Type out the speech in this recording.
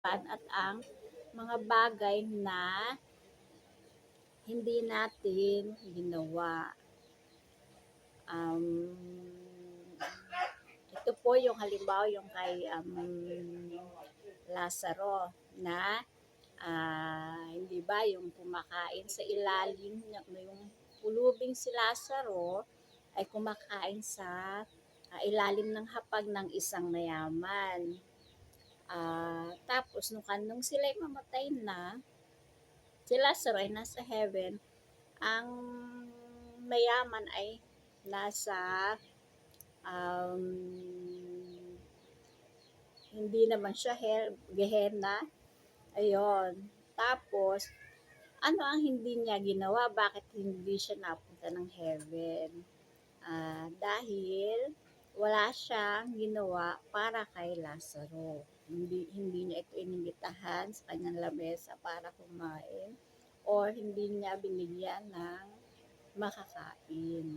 at ang mga bagay na hindi natin ginawa. Um, Ito po yung halimbawa yung kay Lazaro na hindi ba yung kumakain sa ilalim yung pulubing si Lazaro ay kumakain sa ilalim ng hapag ng isang mayaman. Tapos nung sila'y mamatay na, si Lazaro ay nasa heaven, ang mayaman ay nasa um, hindi naman siya Gehenna. Ayun. Tapos, ano ang hindi niya ginawa? Bakit hindi siya napunta ng heaven? Dahil wala siyang ginawa para kay Lazaro. Hindi niya ito inimbitahan sa kanyang lamesa para kumain or hindi niya binigyan ng makakain.